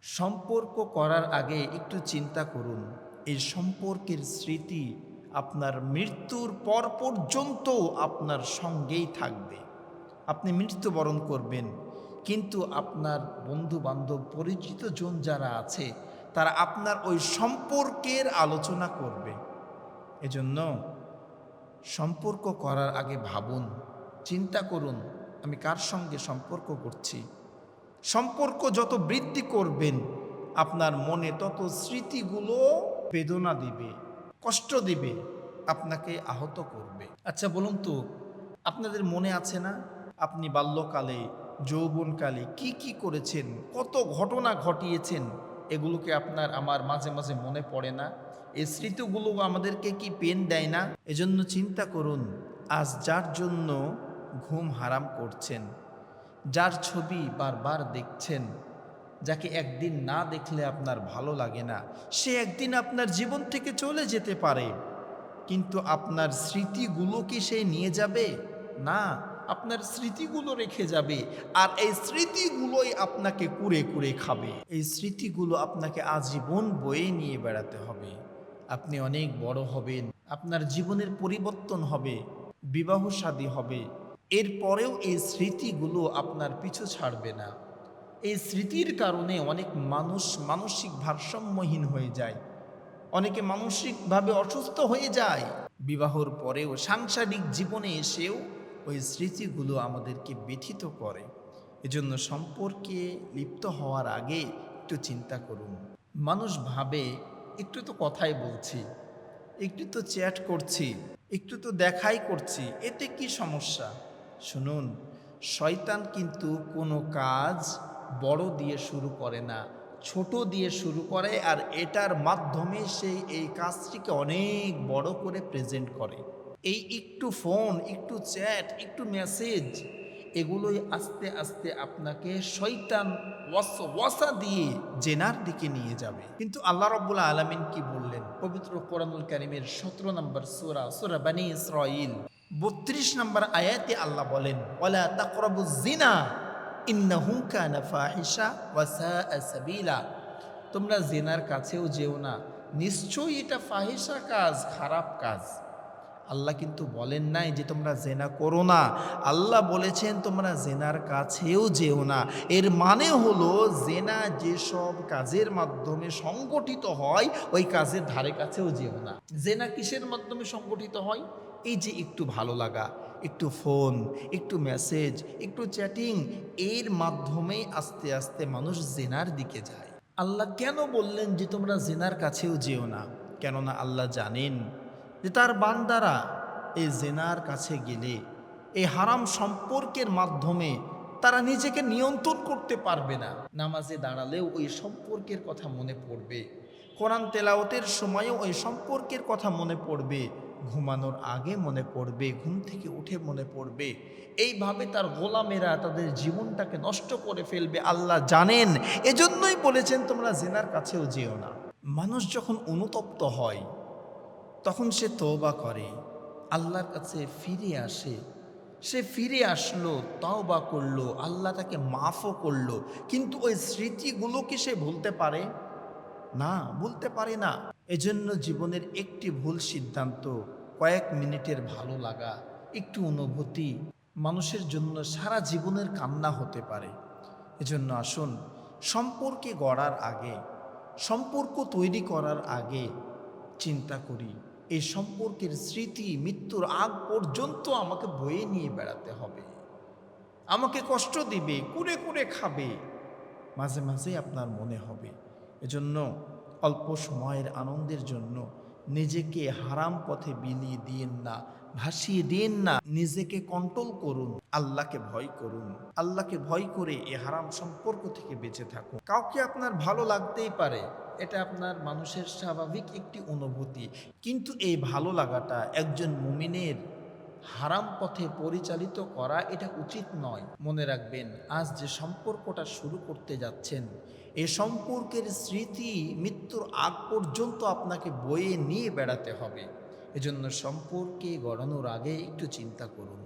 সম্পর্ক করার আগে একটু চিন্তা করুন, এই সম্পর্কের স্মৃতি আপনার মৃত্যুর পর পর্যন্ত আপনার সঙ্গেই থাকবে। আপনি মৃত্যুবরণ করবেন, কিন্তু আপনার বন্ধু বান্ধব পরিচিত জন যারা আছে তারা আপনার ওই সম্পর্কের আলোচনা করবে। এজন্য সম্পর্ক করার আগে ভাবুন, চিন্তা করুন, আমি কার সঙ্গে সম্পর্ক করছি। সম্পর্ক যত বৃদ্ধি করবেন আপনার মনে তত স্মৃতিগুলো বেদনা দিবে, কষ্ট দিবে, আপনাকে আহত করবে। আচ্ছা বলুন তো, আপনাদের মনে আছে না আপনি বাল্যকালে যৌবনকালে কি কি করেছেন, কত ঘটনা ঘটিয়েছেন? এগুলোকে আপনার আমার মাঝে মাঝে মনে পড়ে না? এই স্মৃতিগুলো আমাদেরকে কি পেন দেয় না? এজন্য চিন্তা করুন, আজ যার জন্য ঘুম হারাম করছেন, যার ছবি বারবার দেখছেন, যাকে একদিন না দেখলে আপনার ভালো লাগে না, সে একদিন আপনার জীবন থেকে চলে যেতে পারে, কিন্তু আপনার স্মৃতিগুলো কি সে নিয়ে যাবে? না, আপনার স্মৃতিগুলো রেখে যাবে। আর এই স্মৃতিগুলোই আপনাকে কুরে কুরে খাবে। এই স্মৃতিগুলো আপনাকে আজীবন বয়ে নিয়ে বেড়াতে হবে। আপনি অনেক বড় হবেন, আপনার জীবনের পরিবর্তন হবে, বিবাহ শাদী হবে, এরপরেও এই স্মৃতিগুলো আপনার পিছু ছাড়বে না। এই স্মৃতির কারণে অনেক মানুষ মানসিক ভারসাম্যহীন হয়ে যায়, অনেকে মানসিকভাবে অসুস্থ হয়ে যায়। বিবাহর পরেও সাংসারিক জীবনে এসেও ওই স্মৃতিগুলো আমাদেরকে ব্যথিত করে। এজন্য সম্পর্কে লিপ্ত হওয়ার আগে একটু চিন্তা করুন। মানুষ ভাবে একটু তো কথাই বলছি, একটু তো চ্যাট করছি, একটু তো দেখাই করছি, এতে কি সমস্যা? শুনুন, শয়তান কিন্তু কোনো কাজ বড় দিয়ে শুরু করে না, ছোট দিয়ে শুরু করে, আর এটার মাধ্যমে সেই এই কাজটিকে অনেক বড় করে প্রেজেন্ট করে। এই একটু ফোন, একটু চ্যাট, একটু মেসেজ, এগুলোই আস্তে আস্তে আপনাকে শয়তান ওয়াসওয়াসা দিয়ে জেনার দিকে নিয়ে যাবে। কিন্তু আল্লাহ রাব্বুল আলামিন কি বললেন পবিত্র কোরআনুল কারীমের ১৭ নম্বর সূরা, সূরা বনী ইসরাঈল ৩২ নম্বর আয়াতে আল্লাহ বলেন, ওয়ালা তাকরাবুজ জিনা ইন্নাহু কানা ফাহিশা ওয়া সাআ সাবিলা। তোমরা জিনার কাছেও যেও না, নিশ্চয়ই এটা ফাহিশা কাজ, খারাপ কাজ। আল্লাহ কিন্তু বলেন নাই যে তোমরা জেনা করো না, আল্লাহ বলেছেন তোমরা জেনার কাছেও যেও না। এর মানে হলো জেনা যেসব কাজের মাধ্যমে সংগঠিত হয় ওই কাজের ধারে কাছেও যেও না। জেনা কিসের মাধ্যমে সংগঠিত হয়? এই যে একটু ভালো লাগা, একটু ফোন, একটু মেসেজ, একটু চ্যাটিং, এর মাধ্যমেই আস্তে আস্তে মানুষ জেনার দিকে যায়। আল্লাহ কেন বললেন যে তোমরা জেনার কাছেও যেও না? কেননা আল্লাহ জানেন যে তার বান্দারা এই জেনার কাছে গেলে, এই হারাম সম্পর্কের মাধ্যমে তারা নিজেকে নিয়ন্ত্রণ করতে পারবে না। নামাজে দাঁড়ালেও ওই সম্পর্কের কথা মনে পড়বে, কোরআন তেলাওয়াতের সময়ও ওই সম্পর্কের কথা মনে পড়বে, ঘুমানোর আগে মনে পড়বে, ঘুম থেকে উঠে মনে পড়বে। এইভাবে তার গোলামেরা তাদের জীবনটাকে নষ্ট করে ফেলবে, আল্লাহ জানেন। এজন্যই বলেছেন তোমরা জেনার কাছেও যেও না। মানুষ যখন অনুতপ্ত হয় তখন সে তওবা করে, আল্লাহর কাছে ফিরে আসে। সে ফিরে আসলো, তওবা করলো, আল্লাহ তাকে মাফও করলো, কিন্তু ওই স্মৃতিগুলো কি সে ভুলতে পারে? না, ভুলতে পারে না। এজন্য জীবনের একটি ভুল সিদ্ধান্ত, কয়েক মিনিটের ভালো লাগা, একটু অনুভূতি মানুষের জন্য সারা জীবনের কান্না হতে পারে। এজন্য আসুন, সম্পর্কে গড়ার আগে, সম্পর্ক তৈরি করার আগে চিন্তা করি, এই সম্পর্কের স্মৃতি মৃত্যুর আগ পর্যন্ত আমাকে বয়ে নিয়ে বেড়াতে হবে, আমাকে কষ্ট দিবে, কুরে কুরে খাবে, মাঝে মাঝে আপনার মনে হবে। এজন্য অল্প সময়ের আনন্দের জন্য নিজেকে হারাম পথে বিলিয়ে দিয়েন না, ভাসিয়ে দিন না, নিজেকে কন্ট্রোল করুন, আল্লাহকে ভয় করুন। আল্লাহকে ভয় করে এ হারাম সম্পর্ক থেকে বেঁচে থাকুন। কাউকে আপনার ভালো লাগতেই পারে, এটা আপনার মানুষের স্বাভাবিক একটি অনুভূতি, কিন্তু এই ভালো লাগাটা একজন মুমিনের হারাম পথে পরিচালিত করা এটা উচিত নয়। মনে রাখবেন, আজ যে সম্পর্কটা শুরু করতে যাচ্ছেন, এই সম্পর্কের স্মৃতি মৃত্যুর আগ পর্যন্ত আপনাকে বয়ে নিয়ে বেড়াতে হবে। এজন্য সম্পর্কে গড়ানোর আগে একটু চিন্তা করুন।